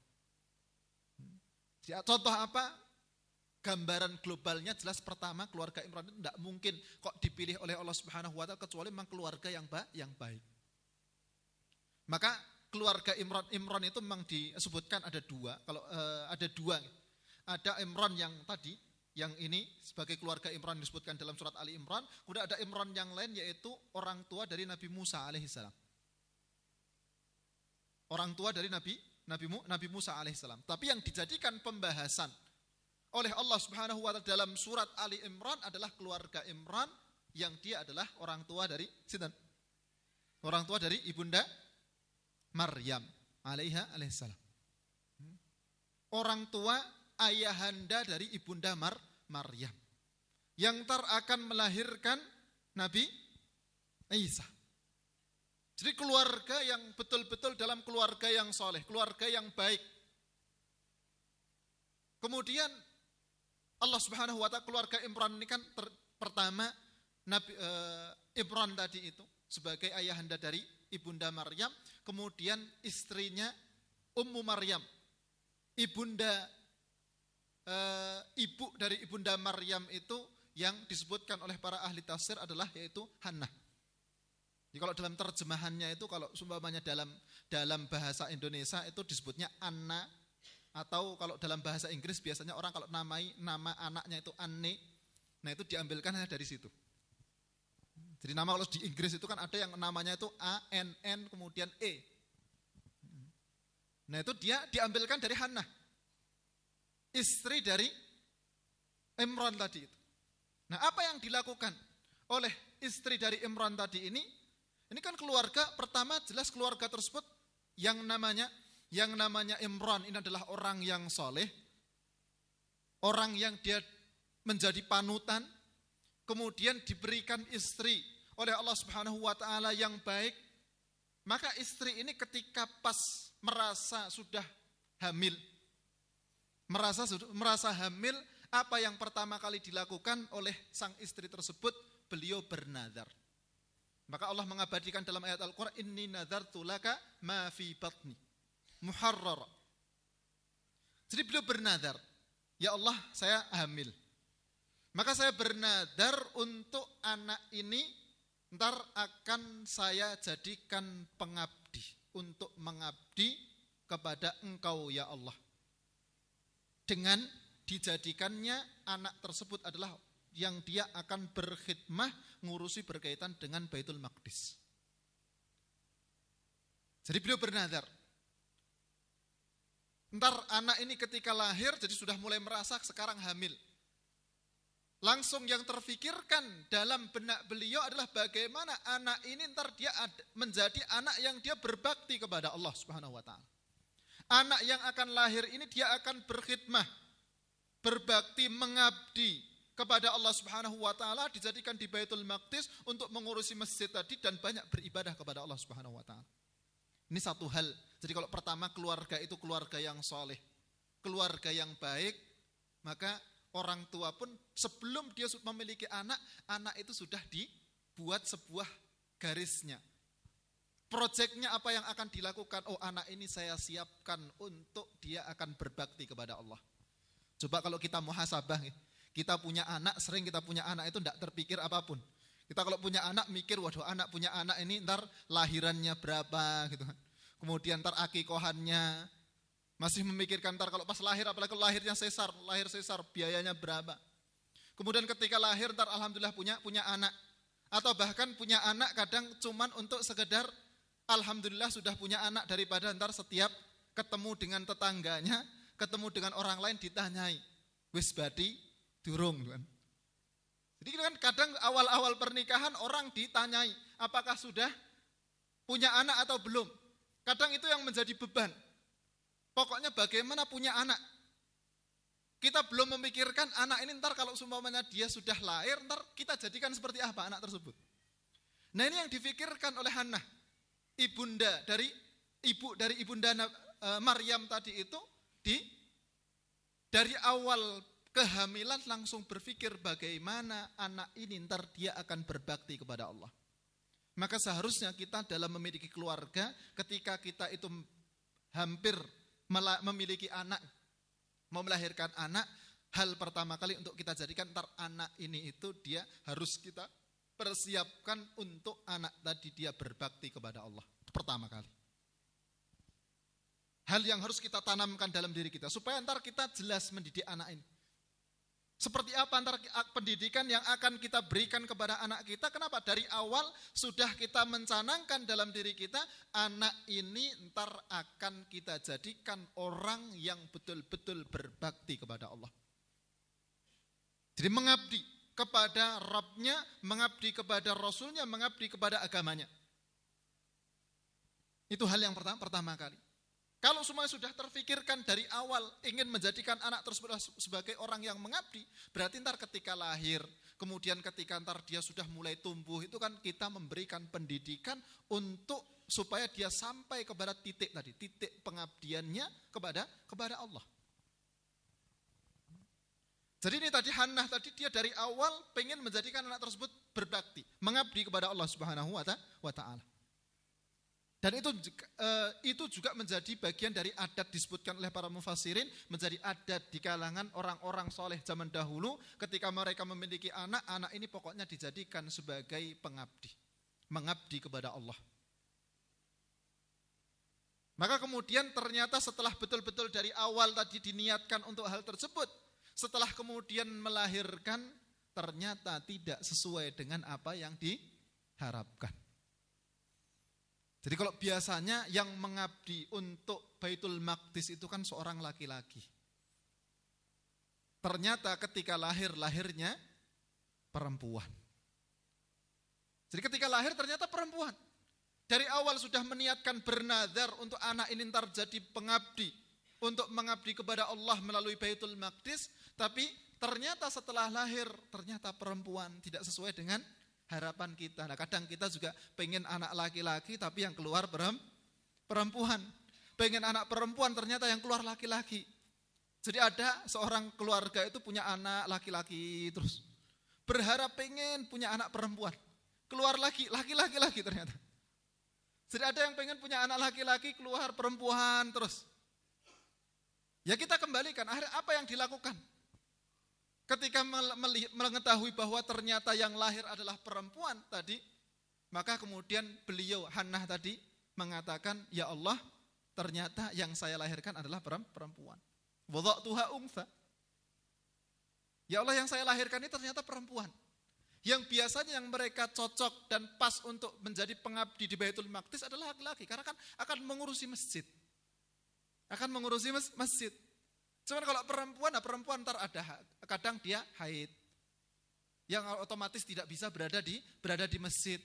Contoh apa? Gambaran globalnya jelas, pertama keluarga Imran itu tidak mungkin kok dipilih oleh Allah Subhanahu wa Ta'ala kecuali memang keluarga yang baik. Maka keluarga Imran itu memang disebutkan ada dua. Kalau ada dua, ada Imran yang tadi, yang ini sebagai keluarga Imran disebutkan dalam surat Ali Imran. Kemudian ada Imran yang lain, yaitu orang tua dari Nabi Musa alaihissalam. Orang tua dari Nabi Musa alaihissalam. Tapi yang dijadikan pembahasan oleh Allah Subhanahu wa Ta'ala dalam surat Ali Imran adalah keluarga Imran yang dia adalah orang tua dari ibunda Maryam alaihissalam. Orang tua ayahanda dari ibunda Maryam yang akan melahirkan Nabi Isa. Jadi keluarga yang betul-betul dalam keluarga yang soleh, keluarga yang baik. Kemudian Allah Subhanahu wa Ta'ala, keluarga Imran ini kan pertama Nabi Imran tadi itu sebagai ayahanda dari ibunda Maryam, kemudian istrinya Ummu Maryam, ibu dari ibunda Maryam itu yang disebutkan oleh para ahli tafsir adalah yaitu Hannah. Jadi kalau dalam terjemahannya itu, kalau sumpamanya dalam bahasa Indonesia itu disebutnya Anna, atau kalau dalam bahasa Inggris biasanya orang kalau nama anaknya itu Anne, nah itu diambilkan hanya dari situ. Jadi nama kalau di Inggris itu kan ada yang namanya itu ANN kemudian E. Nah itu dia diambilkan dari Hannah, istri dari Imran tadi itu. Nah apa yang dilakukan oleh istri dari Imran tadi ini kan keluarga, pertama jelas keluarga tersebut yang namanya Imran ini adalah orang yang soleh, orang yang dia menjadi panutan, kemudian diberikan istri oleh Allah Subhanahu wa Ta'ala yang baik. Maka istri ini ketika pas merasa sudah hamil, merasa hamil, apa yang pertama kali dilakukan oleh sang istri tersebut? Beliau bernadar. Maka Allah mengabadikan dalam ayat Al-Quran, inni nadartu laka ma fi batni muharrara. Jadi beliau bernadar, ya Allah saya hamil, maka saya bernadar untuk anak ini ntar akan saya jadikan pengabdi, untuk mengabdi kepada Engkau ya Allah, dengan dijadikannya anak tersebut adalah yang dia akan berkhidmah ngurusi berkaitan dengan Baitul Maqdis. Jadi beliau bernadar, ntar anak ini ketika lahir, jadi sudah mulai merasa sekarang hamil. Langsung yang terfikirkan dalam benak beliau adalah bagaimana anak ini ntar dia menjadi anak yang dia berbakti kepada Allah Subhanahu wa Ta'ala. Anak yang akan lahir ini dia akan berkhidmah, berbakti, mengabdi kepada Allah Subhanahu wa Ta'ala, dijadikan di Baitul Maqdis untuk mengurusi masjid tadi dan banyak beribadah kepada Allah Subhanahu wa Ta'ala. Ini satu hal. Jadi kalau pertama keluarga itu keluarga yang soleh, keluarga yang baik, maka orang tua pun sebelum dia memiliki anak itu sudah dibuat sebuah garisnya. Proyeknya apa yang akan dilakukan? Oh, anak ini saya siapkan untuk dia akan berbakti kepada Allah. Coba kalau kita muhasabah, kita punya anak, sering kita punya anak itu tidak terpikir apapun. Kita kalau punya anak mikir, waduh anak punya anak ini ntar lahirannya berapa gitu kan. Kemudian ntar akikohannya, masih memikirkan ntar kalau pas lahir, apalagi kalau lahir sesar biayanya berapa. Kemudian ketika lahir ntar alhamdulillah punya anak. Atau bahkan punya anak kadang cuman untuk sekedar alhamdulillah sudah punya anak, daripada ntar setiap ketemu dengan tetangganya, ketemu dengan orang lain ditanyai, wis badi durung kan. Jadi kan kadang awal-awal pernikahan orang ditanyai apakah sudah punya anak atau belum. Kadang itu yang menjadi beban. Pokoknya bagaimana punya anak. Kita belum memikirkan anak ini ntar kalau seumpamanya dia sudah lahir, ntar kita jadikan seperti apa anak tersebut. Nah ini yang difikirkan oleh Hannah. ibu dari ibunda Maryam tadi itu dari awal kehamilan langsung berpikir bagaimana anak ini ntar dia akan berbakti kepada Allah. Maka seharusnya kita dalam memiliki keluarga, ketika kita itu hampir memiliki anak, mau melahirkan anak, hal pertama kali untuk kita jadikan ntar anak ini itu dia harus kita persiapkan untuk anak tadi dia berbakti kepada Allah. Pertama kali. Hal yang harus kita tanamkan dalam diri kita supaya ntar kita jelas mendidik anak ini. Seperti apa antara pendidikan yang akan kita berikan kepada anak kita? Kenapa? Dari awal sudah kita mencanangkan dalam diri kita, anak ini ntar akan kita jadikan orang yang betul-betul berbakti kepada Allah. Jadi mengabdi kepada Rabbnya, mengabdi kepada Rasulnya, mengabdi kepada agamanya. Itu hal yang pertama kali. Kalau semuanya sudah terfikirkan dari awal ingin menjadikan anak tersebut sebagai orang yang mengabdi, berarti ntar ketika lahir, kemudian ketika ntar dia sudah mulai tumbuh, itu kan kita memberikan pendidikan untuk supaya dia sampai kepada titik tadi, titik pengabdiannya kepada Allah. Jadi ini tadi Hannah tadi dia dari awal pengen menjadikan anak tersebut berbakti, mengabdi kepada Allah Subhanahu wa Ta'ala. Dan itu juga menjadi bagian dari adat disebutkan oleh para mufassirin, menjadi adat di kalangan orang-orang soleh zaman dahulu ketika mereka memiliki anak, anak ini pokoknya dijadikan sebagai pengabdi, mengabdi kepada Allah. Maka kemudian ternyata setelah betul-betul dari awal tadi diniatkan untuk hal tersebut, setelah kemudian melahirkan ternyata tidak sesuai dengan apa yang diharapkan. Jadi kalau biasanya yang mengabdi untuk Baitul Maqdis itu kan seorang laki-laki. Ternyata ketika lahirnya perempuan. Jadi ketika lahir ternyata perempuan. Dari awal sudah meniatkan bernazar untuk anak ini ntar jadi pengabdi, untuk mengabdi kepada Allah melalui Baitul Maqdis, tapi ternyata setelah lahir ternyata perempuan, tidak sesuai dengan harapan kita. Nah, kadang kita juga pengen anak laki-laki tapi yang keluar perempuan. Pengen anak perempuan ternyata yang keluar laki-laki. Jadi ada seorang keluarga itu punya anak laki-laki terus. Berharap pengen punya anak perempuan. Keluar laki-laki ternyata. Jadi ada yang pengen punya anak laki-laki keluar perempuan terus. Ya kita kembalikan, akhirnya apa yang dilakukan? Ketika mengetahui bahwa ternyata yang lahir adalah perempuan tadi, maka kemudian beliau Hannah tadi mengatakan, ya Allah, ternyata yang saya lahirkan adalah perempuan. Wada'tuha untha. Ya Allah, yang saya lahirkan ini ternyata perempuan. Yang biasanya yang mereka cocok dan pas untuk menjadi pengabdi di Baitul Maqdis adalah laki-laki, karena kan akan mengurusi masjid. Masjid. Cuman kalau perempuan ntar ada kadang dia haid, yang otomatis tidak bisa berada di masjid.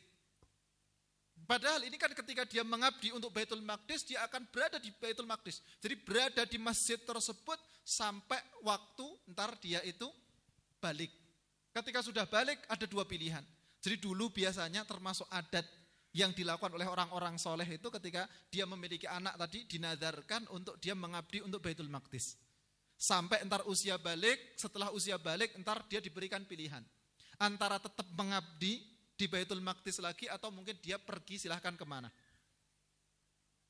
Padahal ini kan ketika dia mengabdi untuk Baitul Maqdis, dia akan berada di Baitul Maqdis. Jadi berada di masjid tersebut sampai waktu ntar dia itu balik. Ketika sudah balik ada dua pilihan. Jadi dulu biasanya termasuk adat yang dilakukan oleh orang-orang soleh itu ketika dia memiliki anak tadi dinazarkan untuk dia mengabdi untuk Baitul Maqdis. Sampai entar usia balik, setelah usia balik entar dia diberikan pilihan. Antara tetap mengabdi di Baitul Maqdis lagi atau mungkin dia pergi silahkan kemana.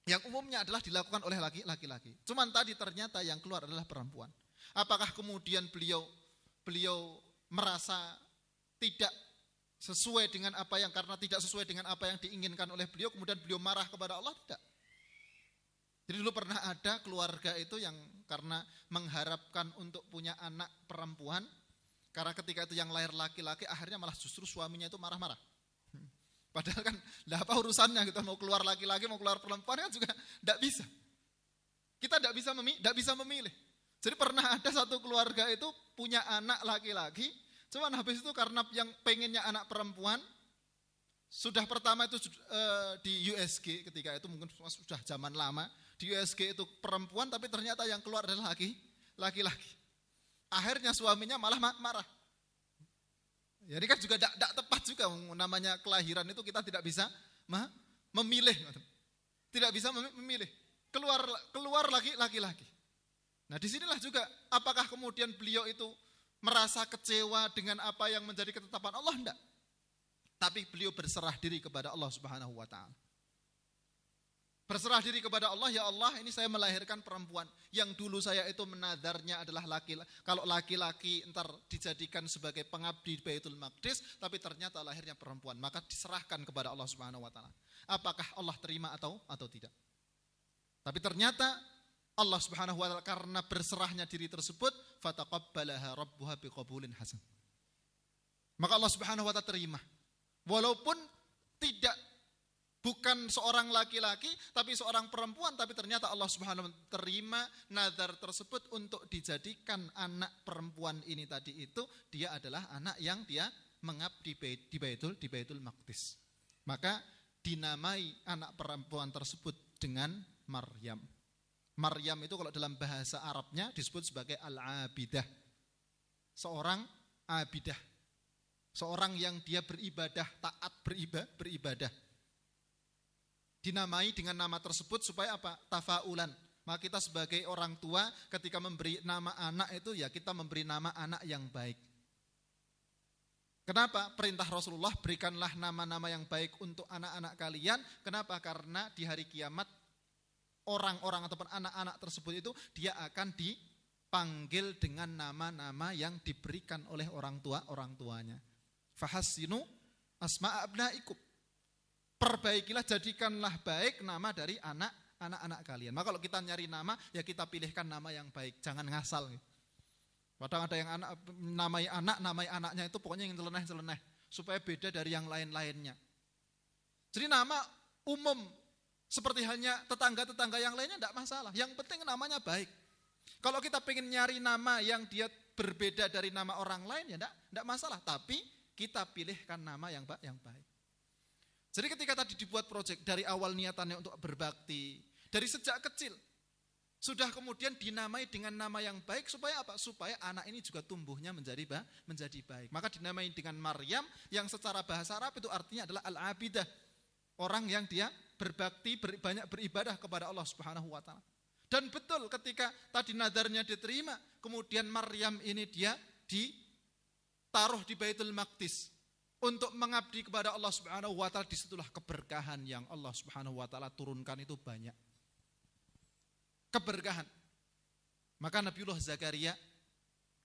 Yang umumnya adalah dilakukan oleh laki-laki. Cuman tadi ternyata yang keluar adalah perempuan. Apakah kemudian beliau merasa tidak sesuai dengan karena tidak sesuai dengan apa yang diinginkan oleh beliau, kemudian beliau marah kepada Allah? Tidak. Jadi dulu pernah ada keluarga itu yang karena mengharapkan untuk punya anak perempuan, karena ketika itu yang lahir laki-laki, akhirnya malah justru suaminya itu marah-marah. Padahal kan apa urusannya, kita mau keluar laki-laki, mau keluar perempuan kan juga tidak bisa. Kita tidak bisa memilih. Jadi pernah ada satu keluarga itu punya anak laki-laki, cuman habis itu karena yang pengennya anak perempuan, sudah pertama itu di USG ketika itu mungkin sudah zaman lama, di USG itu perempuan tapi ternyata yang keluar adalah laki-laki. Akhirnya suaminya malah marah. Jadi kan juga tidak tepat juga, namanya kelahiran itu kita tidak bisa memilih. Tidak bisa memilih. Keluar lagi laki-laki. Nah disinilah juga apakah kemudian beliau itu merasa kecewa dengan apa yang menjadi ketetapan Allah? Enggak. Tapi beliau berserah diri kepada Allah Subhanahu wa ta'ala. Berserah diri kepada Allah, ya Allah ini saya melahirkan perempuan. Yang dulu saya itu menadarnya adalah laki-laki. Kalau laki-laki ntar dijadikan sebagai pengabdi Baitul Maqdis, tapi ternyata lahirnya perempuan. Maka diserahkan kepada Allah Subhanahu wa ta'ala. Apakah Allah terima atau tidak? Tapi ternyata Allah Subhanahu wa ta'ala karena berserahnya diri tersebut, fataqabbalaha rabbuha biqabulin hasan. Maka Allah Subhanahu wa ta'ala terima. Walaupun bukan seorang laki-laki, tapi seorang perempuan, tapi ternyata Allah Subhanahu wa ta'ala terima nazar tersebut untuk dijadikan anak perempuan ini tadi itu, dia adalah anak yang dia mengabdi di Baitul Maqdis. Maka dinamai anak perempuan tersebut dengan Maryam. Maryam itu kalau dalam bahasa Arabnya disebut sebagai al-abidah. Seorang abidah. Seorang yang dia beribadah, taat beribadah. Dinamai dengan nama tersebut supaya apa? Tafaulan. Maka kita sebagai orang tua ketika memberi nama anak itu ya kita memberi nama anak yang baik. Kenapa? Perintah Rasulullah berikanlah nama-nama yang baik untuk anak-anak kalian. Kenapa? Karena di hari kiamat orang-orang ataupun anak-anak tersebut itu dia akan dipanggil dengan nama-nama yang diberikan oleh orang tuanya. Fahassinu asma'a abnaikum. Perbaikilah, jadikanlah baik nama dari anak-anak kalian. Maka kalau kita nyari nama, ya kita pilihkan nama yang baik, jangan ngasal. Kadang ada yang namai anaknya itu pokoknya yang celeneh-celeneh, supaya beda dari yang lain-lainnya. Jadi nama umum, seperti halnya tetangga-tetangga yang lainnya tidak masalah. Yang penting namanya baik. Kalau kita pengen nyari nama yang dia berbeda dari nama orang lain, ya tidak masalah. Tapi kita pilihkan nama yang baik. Jadi ketika tadi dibuat proyek dari awal niatannya untuk berbakti, dari sejak kecil, sudah kemudian dinamai dengan nama yang baik supaya apa? Supaya anak ini juga tumbuhnya menjadi baik. Maka dinamai dengan Maryam yang secara bahasa Arab itu artinya adalah al-abidah. Orang yang dia berbakti, banyak beribadah kepada Allah Subhanahu wa ta'ala. Dan betul ketika tadi nadarnya diterima, kemudian Maryam ini dia ditaruh di Baitul Maqdis untuk mengabdi kepada Allah Subhanahu wa ta'ala. Disitulah keberkahan yang Allah Subhanahu wa ta'ala turunkan itu banyak. Keberkahan. Maka Nabiullah Zakaria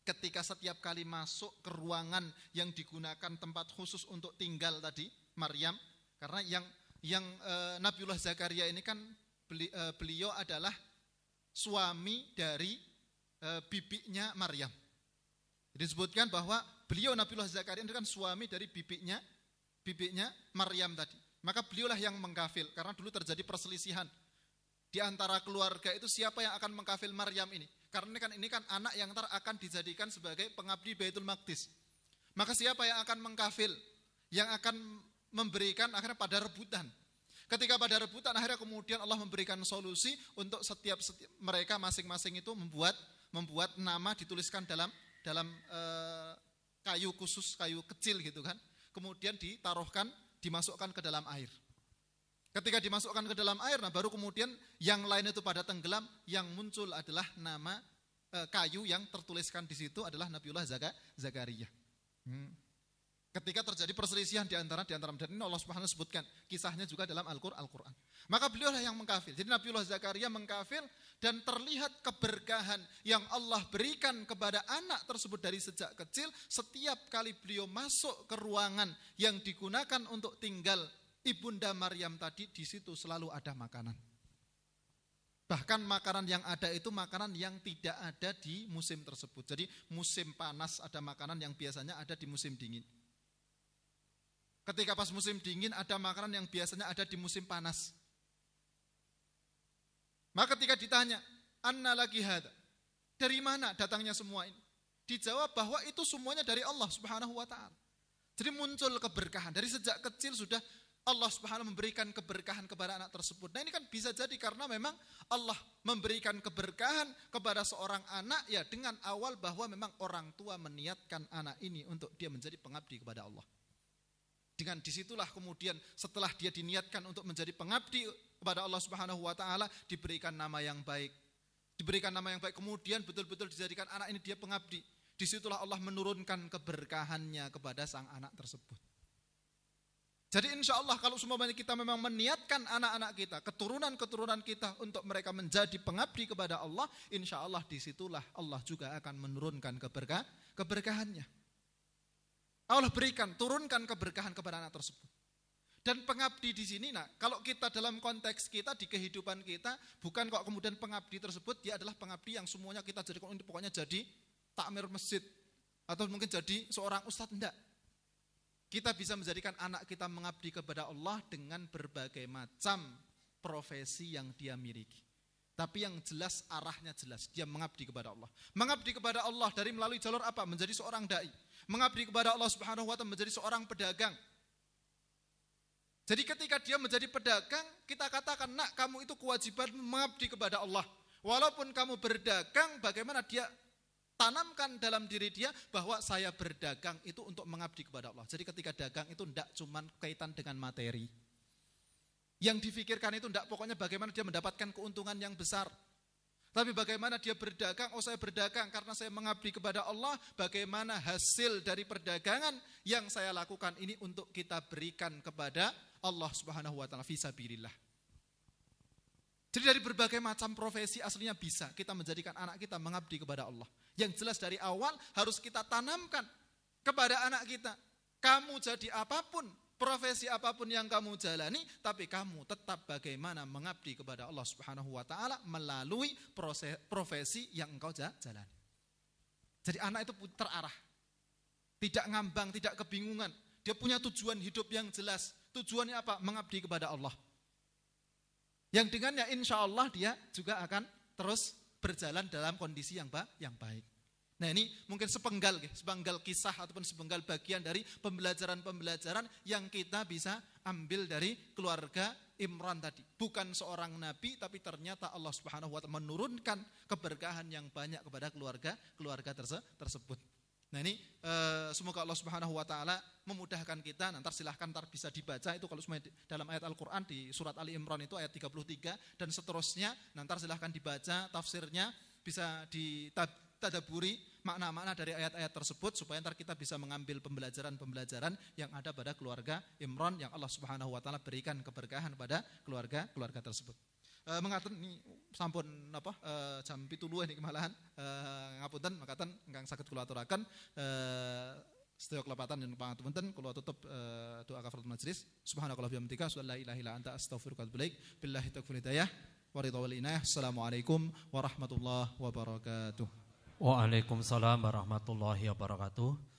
ketika setiap kali masuk ke ruangan yang digunakan tempat khusus untuk tinggal tadi Maryam, karena yang Nabiullah Zakaria ini kan beliau adalah suami dari bibinya Maryam. Jadi disebutkan bahwa beliau Nabiullah Zakaria itu kan suami dari bibinya Maryam tadi. Maka beliaulah yang mengkafil karena dulu terjadi perselisihan di antara keluarga itu siapa yang akan mengkafil Maryam ini. Karena ini kan anak yang ntar akan dijadikan sebagai pengabdi Baitul Maqdis. Maka siapa yang akan mengkafil? Yang akan memberikan akhirnya pada rebutan. Ketika pada rebutan akhirnya kemudian Allah memberikan solusi untuk setiap mereka masing-masing itu membuat nama dituliskan dalam kayu khusus, kayu kecil gitu kan. Kemudian dimasukkan ke dalam air. Ketika dimasukkan ke dalam air, nah baru kemudian yang lain itu pada tenggelam, yang muncul adalah nama kayu yang tertuliskan di situ adalah Nabiullah Zakaria. Ketika terjadi perselisihan di antara dan ini Allah Subhanahu wa ta'ala sebutkan kisahnya juga dalam Al-Qur'an. Maka beliaulah yang mengkafil. Jadi Nabiullah Zakaria mengkafil dan terlihat keberkahan yang Allah berikan kepada anak tersebut dari sejak kecil. Setiap kali beliau masuk ke ruangan yang digunakan untuk tinggal Ibunda Maryam tadi, di situ selalu ada makanan. Bahkan makanan yang ada itu makanan yang tidak ada di musim tersebut. Jadi musim panas ada makanan yang biasanya ada di musim dingin. Ketika pas musim dingin ada makanan yang biasanya ada di musim panas. Maka ketika ditanya, "Anna laki hada?" Dari mana datangnya semua ini? Dijawab bahwa itu semuanya dari Allah Subhanahu wa ta'ala. Jadi muncul keberkahan. Dari sejak kecil sudah Allah Subhanahu memberikan keberkahan kepada anak tersebut. Nah ini kan bisa jadi karena memang Allah memberikan keberkahan kepada seorang anak ya dengan awal bahwa memang orang tua meniatkan anak ini untuk dia menjadi pengabdi kepada Allah. Dengan disitulah kemudian setelah dia diniatkan untuk menjadi pengabdi kepada Allah Subhanahu wa taala, diberikan nama yang baik. Diberikan nama yang baik, kemudian betul-betul dijadikan anak ini dia pengabdi. Disitulah Allah menurunkan keberkahannya kepada sang anak tersebut. Jadi insya Allah kalau semuanya kita memang meniatkan anak-anak kita, keturunan-keturunan kita untuk mereka menjadi pengabdi kepada Allah, insya Allah disitulah Allah juga akan menurunkan keberkahannya. Allah berikan, turunkan keberkahan kepada anak tersebut. Dan pengabdi di sini, nah, kalau kita dalam konteks kita di kehidupan kita, bukan kok kemudian pengabdi tersebut dia adalah pengabdi yang semuanya kita jadi pokoknya jadi takmir masjid atau mungkin jadi seorang ustadz, enggak. Kita bisa menjadikan anak kita mengabdi kepada Allah dengan berbagai macam profesi yang dia miliki. Tapi yang jelas arahnya jelas, dia mengabdi kepada Allah. Mengabdi kepada Allah dari melalui jalur apa? Menjadi seorang dai. Mengabdi kepada Allah Subhanahu wa taala menjadi seorang pedagang. Jadi ketika dia menjadi pedagang, kita katakan, nak, kamu itu kewajiban mengabdi kepada Allah. Walaupun kamu berdagang, bagaimana dia tanamkan dalam diri dia bahwa saya berdagang itu untuk mengabdi kepada Allah. Jadi ketika dagang itu tidak cuma kaitan dengan materi. Yang difikirkan itu tidak pokoknya bagaimana dia mendapatkan keuntungan yang besar. Tapi bagaimana dia berdagang, oh saya berdagang karena saya mengabdi kepada Allah, bagaimana hasil dari perdagangan yang saya lakukan ini untuk kita berikan kepada Allah Subhanahu wa taala fisabilillah. Jadi dari berbagai macam profesi aslinya bisa kita menjadikan anak kita mengabdi kepada Allah. Yang jelas dari awal harus kita tanamkan kepada anak kita. Kamu jadi apapun, profesi apapun yang kamu jalani, tapi kamu tetap bagaimana mengabdi kepada Allah Subhanahu wa taala melalui profesi yang engkau jalani. Jadi anak itu terarah. Tidak ngambang, tidak kebingungan. Dia punya tujuan hidup yang jelas. Tujuannya apa? Mengabdi kepada Allah. Yang dengannya insya Allah dia juga akan terus berjalan dalam kondisi yang baik. Nah ini mungkin sepenggal kisah ataupun sepenggal bagian dari pembelajaran-pembelajaran yang kita bisa ambil dari keluarga Imran tadi. Bukan seorang nabi, tapi ternyata Allah Subhanahu wa taala menurunkan keberkahan yang banyak kepada keluarga tersebut. Nah ini semoga Allah Subhanahu wa taala memudahkan kita. Nanti silahkan bisa dibaca itu kalau semuanya dalam ayat Al-Qur'an di surat Ali Imran itu ayat 33 dan seterusnya. Nanti silahkan dibaca tafsirnya, bisa ditadaburi makna-makna dari ayat-ayat tersebut supaya nanti kita bisa mengambil pembelajaran-pembelajaran yang ada pada keluarga Imran yang Allah Subhanahu wa taala berikan keberkahan pada keluarga tersebut. Mengaten ini sampun jam 7.00 niki malahan ngapunten makaten ingkang saged kula aturaken sedaya kelepatan dan pangapunten kula tutup doa kafaratul majelis. Subhanakallahumma wa bihamdika asyhadu an la ilaha illa anta astaghfiruka wa atubu ilaik. Billahi taufiq hidayah wa ridha wal inayah. Assalamualaikum warahmatullahi wabarakatuh. Waalaikumsalam warahmatullahi wabarakatuh.